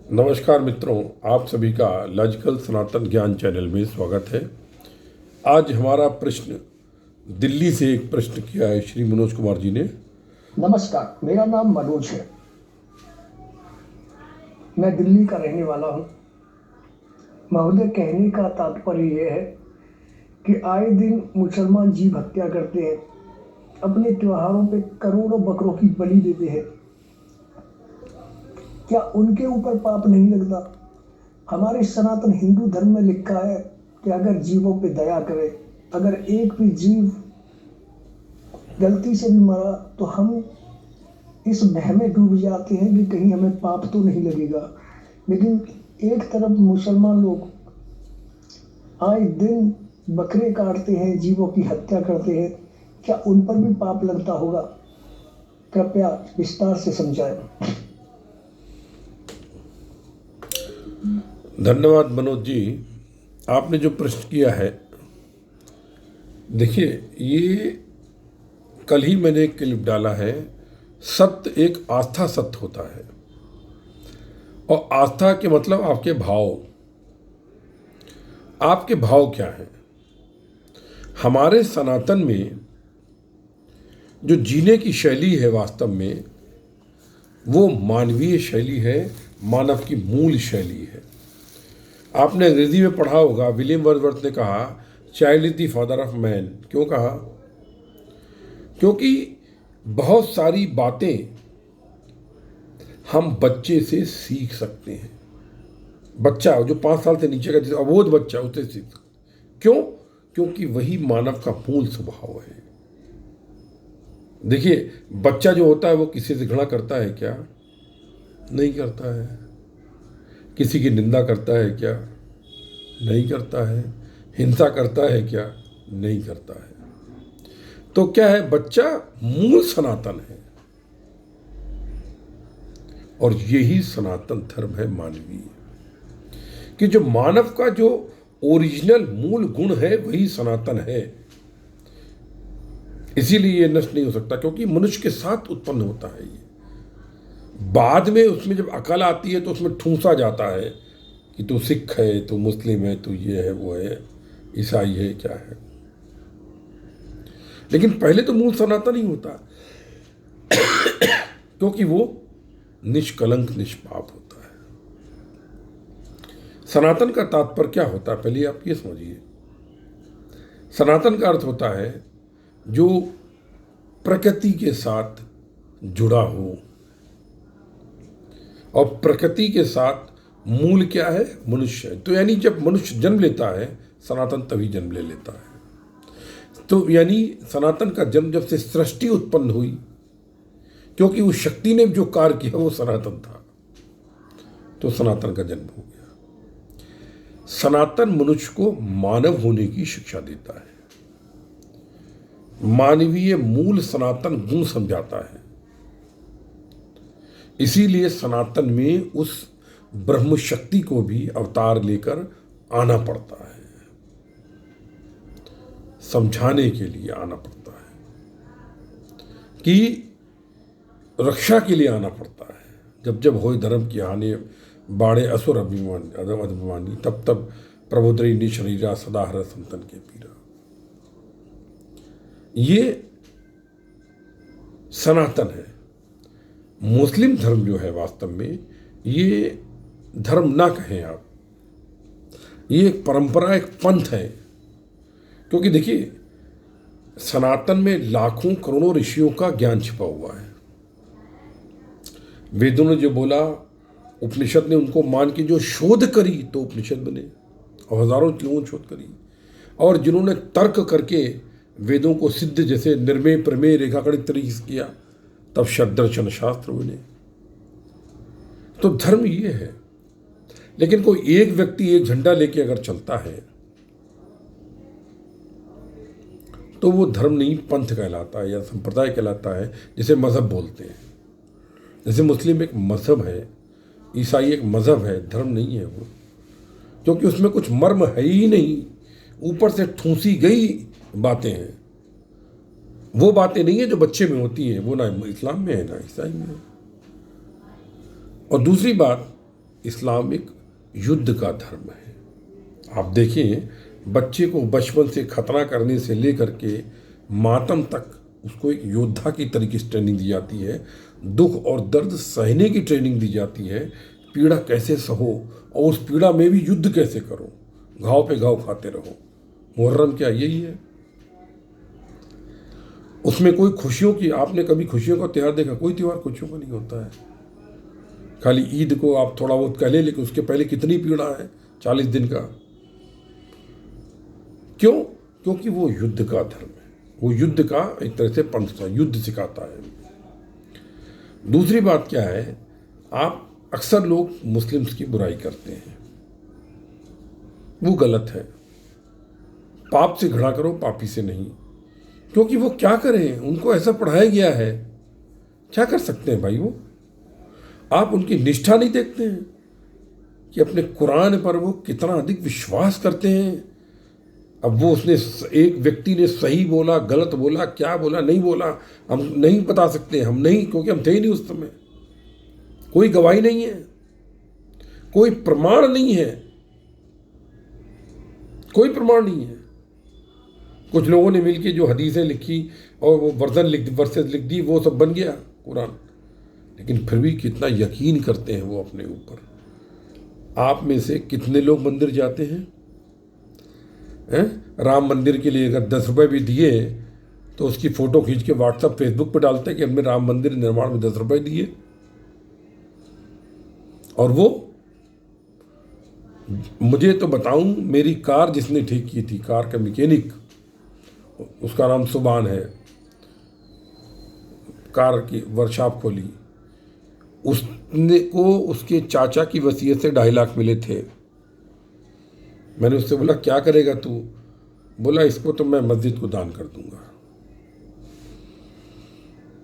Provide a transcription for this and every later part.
नमस्कार मित्रों, आप सभी का लॉजिकल सनातन ज्ञान चैनल में स्वागत है। आज हमारा प्रश्न दिल्ली से एक प्रश्न किया है श्री मनोज कुमार जी ने। नमस्कार, मेरा नाम मनोज है। मैं दिल्ली का रहने वाला हूँ। महोदय, कहने का तात्पर्य यह है कि आए दिन मुसलमान जीव हत्या करते हैं, अपने त्योहारों पे करोड़ों बकरों की बलि देते हैं। क्या उनके ऊपर पाप नहीं लगता? हमारे सनातन हिंदू धर्म में लिखा है कि अगर जीवों पे दया करे, अगर एक भी जीव गलती से भी मरा तो हम इस भय में डूब जाते हैं कि कहीं हमें पाप तो नहीं लगेगा। लेकिन एक तरफ मुसलमान लोग आए दिन बकरे काटते हैं, जीवों की हत्या करते हैं। क्या उन पर भी पाप लगता होगा? कृपया विस्तार से समझाएं। धन्यवाद मनोज जी, आपने जो प्रश्न किया है, देखिए ये कल ही मैंने एक क्लिप डाला है। सत्य एक आस्था सत्य होता है, और आस्था के मतलब आपके भाव। आपके भाव क्या हैं? हमारे सनातन में जो जीने की शैली है, वास्तव में वो मानवीय शैली है, मानव की मूल शैली है। आपने अंग्रेजी में पढ़ा होगा, विलियम वर्dsworth ने कहा child is the father of man. क्यों कहा? क्योंकि बहुत सारी बातें हम बच्चे से सीख सकते हैं। बच्चा जो 5 साल से नीचे का, जैसे अबोध बच्चा, उससे सीख सकते। क्यों? क्योंकि वही मानव का मूल स्वभाव है। देखिए, बच्चा जो होता है वो किसी से घृणा करता है क्या? नहीं करता है। किसी की निंदा करता है क्या? नहीं करता है। हिंसा करता है क्या? नहीं करता है। तो क्या है? बच्चा मूल सनातन है, और यही सनातन धर्म है मानवीय, कि जो मानव का जो ओरिजिनल मूल गुण है वही सनातन है। इसीलिए ये नष्ट नहीं हो सकता, क्योंकि मनुष्य के साथ उत्पन्न होता है। ये बाद में उसमें जब अकल आती है तो उसमें ठूंसा जाता है कि तू सिख है, तू मुस्लिम है, तू ये है, वो है, ईसाई है, क्या है। लेकिन पहले तो मूल सनातन ही होता, क्योंकि वो निष्कलंक निष्पाप होता है। सनातन का तात्पर्य क्या होता है, पहले आप ये समझिए। सनातन का अर्थ होता है जो प्रकृति के साथ जुड़ा हो, और प्रकृति के साथ मूल क्या है? मनुष्य है। तो यानी जब मनुष्य जन्म लेता है, सनातन तभी जन्म ले लेता है। तो यानी सनातन का जन्म जब से सृष्टि उत्पन्न हुई, क्योंकि उस शक्ति ने जो कार्य किया वो सनातन था, तो सनातन का जन्म हो गया। सनातन मनुष्य को मानव होने की शिक्षा देता है, मानवीय मूल सनातन गुण समझाता है। इसीलिए सनातन में उस ब्रह्म शक्ति को भी अवतार लेकर आना पड़ता है, समझाने के लिए आना पड़ता है, कि रक्षा के लिए आना पड़ता है। जब जब होय धर्म की हानि, बाड़े असुर अभिमानी, तब तब प्रबोधरी शरीरा सदा हर संतन के पीरा। ये सनातन है। मुस्लिम धर्म जो है, वास्तव में ये धर्म ना कहें आप, ये एक परंपरा, एक पंथ है। क्योंकि देखिए, सनातन में लाखों करोड़ों ऋषियों का ज्ञान छिपा हुआ है। वेदों ने जो बोला, उपनिषद ने उनको मान के जो शोध करी तो उपनिषद बने, और हजारों क्यों शोध करी। और जिन्होंने तर्क करके वेदों को सिद्ध, जैसे निर्मेय प्रमेय रेखागणित तरीके से किया, तब षड्दर्शन शास्त्र बने। तो धर्म ये है। लेकिन कोई एक व्यक्ति एक झंडा लेके अगर चलता है तो वो धर्म नहीं, पंथ कहलाता है या संप्रदाय कहलाता है, जिसे मजहब बोलते हैं। जैसे मुस्लिम एक मजहब है, ईसाई एक मजहब है, धर्म नहीं है वो, क्योंकि उसमें कुछ मर्म है ही नहीं, ऊपर से ठूंसी गई बातें हैं। वो बातें नहीं है जो बच्चे में होती हैं, वो ना इस्लाम में है ना ईसाई में है। और दूसरी बात, इस्लाम एक युद्ध का धर्म है। आप देखें, बच्चे को बचपन से खतना करने से लेकर के मातम तक उसको एक योद्धा की तरीके से ट्रेनिंग दी जाती है, दुख और दर्द सहने की ट्रेनिंग दी जाती है, पीड़ा कैसे सहो और उस पीड़ा में भी युद्ध कैसे करो, घाव पे घाव खाते रहो। मुहर्रम क्या यही है? उसमें कोई खुशियों की, आपने कभी खुशियों का त्यौहार देखा? कोई त्यौहार खुशियों का नहीं होता है। खाली ईद को आप थोड़ा बहुत कह ले, लेकिन उसके पहले कितनी पीड़ा है, 40 दिन का। क्यों? क्योंकि वो युद्ध का धर्म है, वो युद्ध का एक तरह से पंथ था, युद्ध सिखाता है। दूसरी बात क्या है, आप अक्सर लोग मुस्लिम्स की बुराई करते हैं, वो गलत है। पाप से घृणा करो, पापी से नहीं। क्योंकि वो क्या करें, उनको ऐसा पढ़ाया गया है, क्या कर सकते हैं भाई वो? आप उनकी निष्ठा नहीं देखते हैं कि अपने कुरान पर वो कितना अधिक विश्वास करते हैं। अब वो उसने एक व्यक्ति ने सही बोला, गलत बोला, क्या बोला, नहीं बोला, हम नहीं बता सकते, हम नहीं, क्योंकि हम थे ही नहीं उस समय। कोई गवाही नहीं है, कोई प्रमाण नहीं है, कोई प्रमाण नहीं है। कुछ लोगों ने मिलकर जो हदीसें लिखी और वो वर्सेस लिख दी, वो सब बन गया कुरान। लेकिन फिर भी कितना यकीन करते हैं वो अपने ऊपर। आप में से कितने लोग मंदिर जाते हैं? राम मंदिर के लिए अगर 10 रुपये भी दिए तो उसकी फ़ोटो खींच के व्हाट्सएप फेसबुक पर डालते हैं कि हमने राम मंदिर निर्माण में 10 रुपये दिए। और वो, मुझे तो बताऊं, मेरी कार जिसने ठीक की थी, कार का मैकेनिक, उसका नाम सुबान है, कार की वर्कशॉप खोली, उसने को उसके चाचा की वसीयत से 2.5 लाख मिले थे। मैंने उससे बोला क्या करेगा तू? बोला इसको तो मैं मस्जिद को दान कर दूंगा।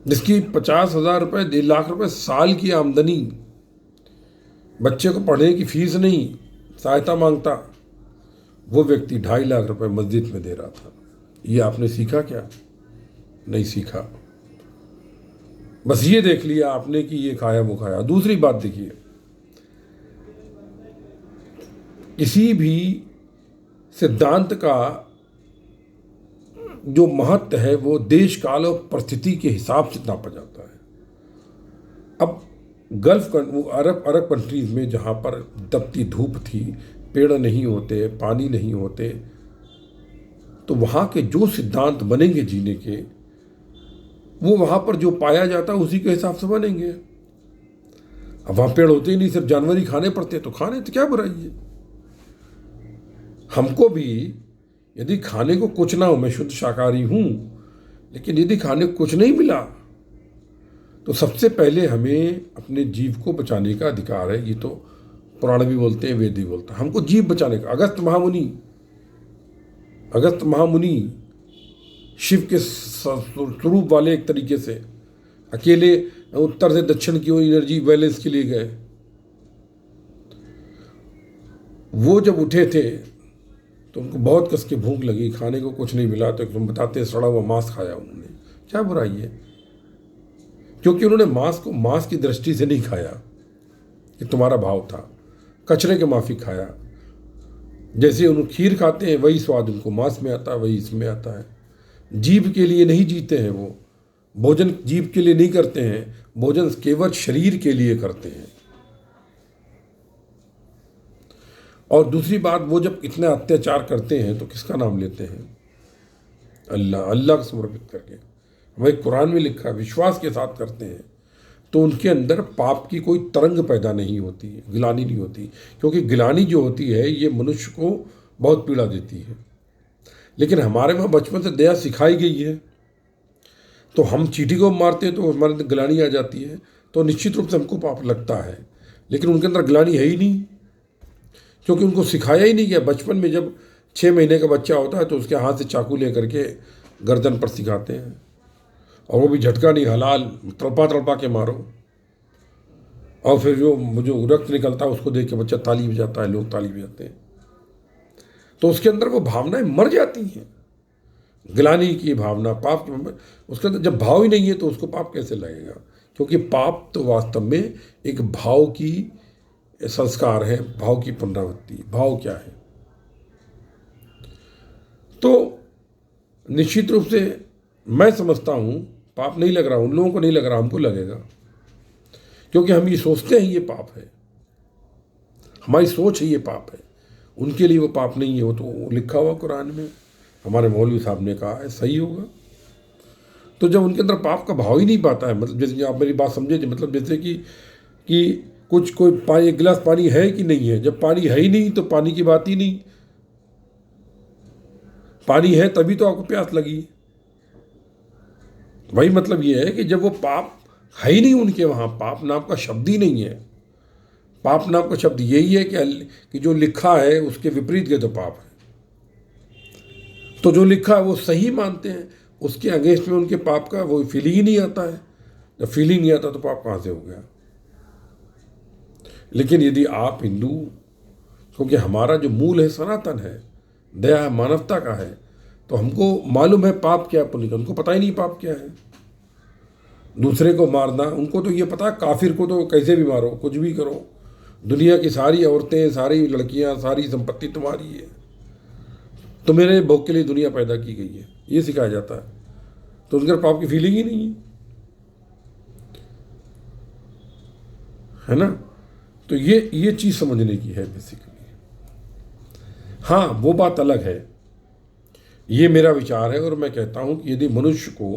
जिसकी 50,000 रुपये, 1.5 लाख रुपए साल की आमदनी, बच्चे को पढ़ने की फीस नहीं, सहायता मांगता, वो व्यक्ति 2.5 लाख रुपए मस्जिद में दे रहा था। ये आपने सीखा क्या? नहीं सीखा। बस ये देख लिया आपने कि ये खाया वो खाया। दूसरी बात देखिए, किसी भी सिद्धांत का जो महत्व है वो देश काल और परिस्थिति के हिसाब से नापा जाता है। अब अरब कंट्रीज में जहाँ पर तपती धूप थी, पेड़ नहीं होते, पानी नहीं होते, तो वहाँ के जो सिद्धांत बनेंगे जीने के, वो वहाँ पर जो पाया जाता है उसी के हिसाब से बनेंगे। अब वहाँ पेड़ होते ही नहीं, सिर्फ जानवर ही खाने पड़ते, तो खाने तो क्या बुराई है? हमको भी यदि खाने को कुछ ना हो, मैं शुद्ध शाकाहारी हूँ, लेकिन यदि खाने को कुछ नहीं मिला तो सबसे पहले हमें अपने जीव को बचाने का अधिकार है। ये तो पुराण भी बोलते हैं, वेद भी बोलता है, हमको जीव बचाने का। अगस्त महामुनि शिव के स्वरूप वाले एक तरीके से अकेले उत्तर से दक्षिण की ओर एनर्जी बैलेंस के लिए गए। वो जब उठे थे तो उनको बहुत कस के भूख लगी, खाने को कुछ नहीं मिला, तो तुम बताते सड़ा हुआ मांस खाया उन्होंने। क्या बुराई है? क्योंकि उन्होंने मांस को मांस की दृष्टि से नहीं खाया कि तुम्हारा भाव था, कचरे के माफिक खाया। जैसे उन्होंने खीर खाते हैं वही स्वाद उनको मांस में आता है, वही इसमें आता है। जीव के लिए नहीं जीते हैं वो, भोजन जीव के लिए नहीं करते हैं, भोजन केवल शरीर के लिए करते हैं। और दूसरी बात, वो जब इतना अत्याचार करते हैं तो किसका नाम लेते हैं? अल्लाह को समर्पित करके। हमारे कुरान में लिखा है, विश्वास के साथ करते हैं तो उनके अंदर पाप की कोई तरंग पैदा नहीं होती, गिलानी नहीं होती। क्योंकि गिलानी जो होती है ये मनुष्य को बहुत पीड़ा देती है। लेकिन हमारे वहाँ बचपन से दया सिखाई गई है, तो हम चींटी को मारते हैं तो हमारे अंदर गिलानी आ जाती है, तो निश्चित रूप से हमको पाप लगता है। लेकिन उनके अंदर गिलानी है ही नहीं, क्योंकि उनको सिखाया ही नहीं गया। बचपन में जब 6 महीने का बच्चा होता है तो उसके हाथ से चाकू ले करके गर्दन पर सिखाते हैं, और वो भी झटका नहीं, हलाल तड़पा के मारो। और फिर जो रक्त निकलता है उसको देख के बच्चा ताली बजाता है, लोग ताली बजाते हैं, तो उसके अंदर वो भावनाएं मर जाती हैं। गिलानी की भावना, पाप की, उसके अंदर जब भाव ही नहीं है तो उसको पाप कैसे लगेगा? क्योंकि पाप तो वास्तव में एक भाव की संस्कार है, भाव की पुनरावृत्ति। भाव क्या है? तो निश्चित रूप से मैं समझता हूँ पाप नहीं लग रहा, उन लोगों को नहीं लग रहा, हमको लगेगा, क्योंकि हम ये सोचते हैं ये पाप है, हमारी सोच है ये पाप है। उनके लिए वो पाप नहीं है, वो तो लिखा हुआ कुरान में, हमारे मौलवी साहब ने कहा है, सही होगा। तो जब उनके अंदर पाप का भाव ही नहीं पाता है, मतलब जैसे आप मेरी बात समझे, मतलब जैसे कि कोई पानी, एक गिलास पानी है कि नहीं है, जब पानी है ही नहीं तो पानी की बात ही नहीं। पानी है तभी तो आपको प्यास लगी। वही मतलब ये है कि जब वो पाप है ही नहीं उनके वहाँ, पाप नाम का शब्द ही नहीं है। पाप नाम का शब्द यही है कि जो लिखा है उसके विपरीत के तो पाप है। तो जो लिखा है वो सही मानते हैं, उसके अगेंस्ट में उनके पाप का वो फीलिंग ही नहीं आता है। जब फीलिंग नहीं आता तो पाप कहाँ से हो गया? लेकिन यदि आप हिंदू, क्योंकि हमारा जो मूल है सनातन है, दया है, मानवता का है, तो हमको मालूम है पाप क्या है, पुण्य का। उनको पता ही नहीं पाप क्या है। दूसरे को मारना, उनको तो ये पता है काफिर को तो कैसे भी मारो, कुछ भी करो, दुनिया की सारी औरतें, सारी लड़कियां, सारी संपत्ति तुम्हारी है, तुम्हारे भोग के लिए दुनिया पैदा की गई है, ये सिखाया जाता है। तो उनके पाप की फीलिंग ही नहीं है ना। तो ये चीज़ समझने की है बेसिकली। हाँ, वो बात अलग है, ये मेरा विचार है, और मैं कहता हूँ कि यदि मनुष्य को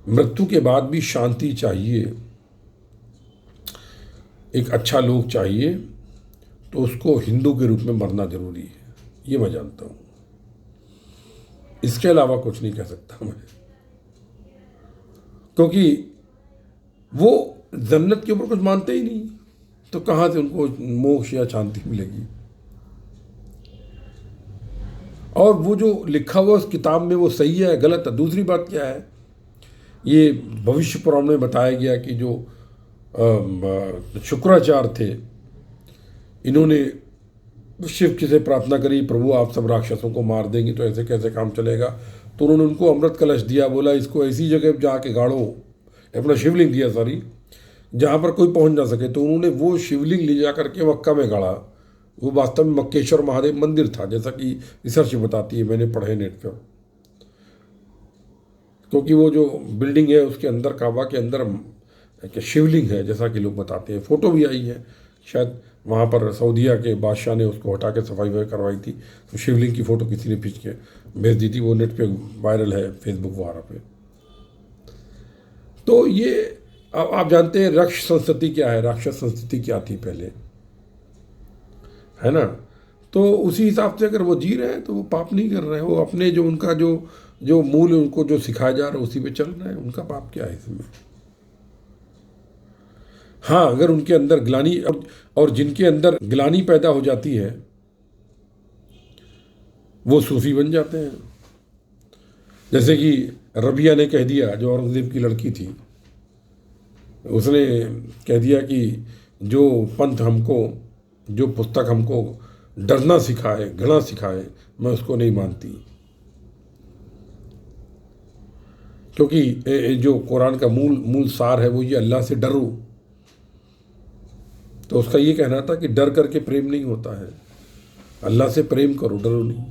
मृत्यु के बाद भी शांति चाहिए, एक अच्छा लोक चाहिए, तो उसको हिंदू के रूप में मरना जरूरी है, ये मैं जानता हूँ। इसके अलावा कुछ नहीं कह सकता मैं, क्योंकि वो जन्नत के ऊपर कुछ मानते ही नहीं, तो कहाँ से उनको मोक्ष या शांति मिलेगी? और वो जो लिखा हुआ उस किताब में वो सही है गलत है, दूसरी बात क्या है, ये भविष्य पुराण में बताया गया कि जो शुक्राचार्य थे, इन्होंने शिव से प्रार्थना करी, प्रभु आप सब राक्षसों को मार देंगे तो ऐसे कैसे काम चलेगा। तो उन्होंने उनको अमृत कलश दिया, बोला इसको ऐसी जगह जाके गाड़ो, अपना शिवलिंग दिया सॉरी, जहाँ पर कोई पहुँच ना सके। तो उन्होंने वो शिवलिंग ले जा करके मक्का में गाड़ा। वो वास्तव में मक्केश्वर महादेव मंदिर था, जैसा कि रिसर्च बताती है, मैंने पढ़े नेट पर। क्योंकि वो जो बिल्डिंग है उसके अंदर, काबा के अंदर एक शिवलिंग है, जैसा कि लोग बताते हैं, फ़ोटो भी आई है, शायद वहाँ पर सऊदीया के बादशाह ने उसको हटा के सफाई वफाई करवाई थी, तो शिवलिंग की फ़ोटो किसी ने खींच के भेज दी थी, वो नेट पे वायरल है, फेसबुक वगैरह पे। तो ये आप जानते हैं राक्षस संस्कृति क्या है, राक्षस संस्कृति क्या थी पहले, है ना। तो उसी हिसाब से अगर वो जी रहे हैं तो वो पाप नहीं कर रहे हैं, वो अपने जो उनका जो मूल उनको जो सिखाया जा रहा है उसी पे चल रहे हैं, उनका पाप क्या है इसमें? हाँ, अगर उनके अंदर ग्लानी, और जिनके अंदर ग्लानी पैदा हो जाती है वो सूफी बन जाते हैं। जैसे कि रबिया ने कह दिया, जो औरंगजेब की लड़की थी, उसने कह दिया कि जो पंथ हमको, जो पुस्तक हमको डरना सिखाए, घृणा सिखाए, मैं उसको नहीं मानती, क्योंकि जो कुरान का मूल सार है वो ये अल्लाह से डरो। तो उसका ये कहना था कि डर करके प्रेम नहीं होता है, अल्लाह से प्रेम करो, डरो नहीं,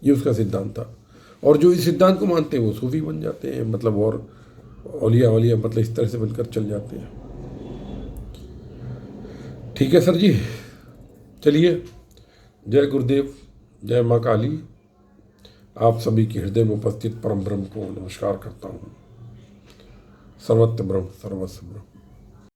ये उसका सिद्धांत था। और जो इस सिद्धांत को मानते हैं वो सूफी बन जाते हैं, मतलब और औलिया मतलब इस तरह से बनकर चल जाते हैं। ठीक है सर जी, चलिए, जय गुरुदेव, जय माँ काली। आप सभी के हृदय में उपस्थित परम ब्रह्म को नमस्कार करता हूँ। सर्वत्र ब्रह्म, सर्वस्व ब्रह्म।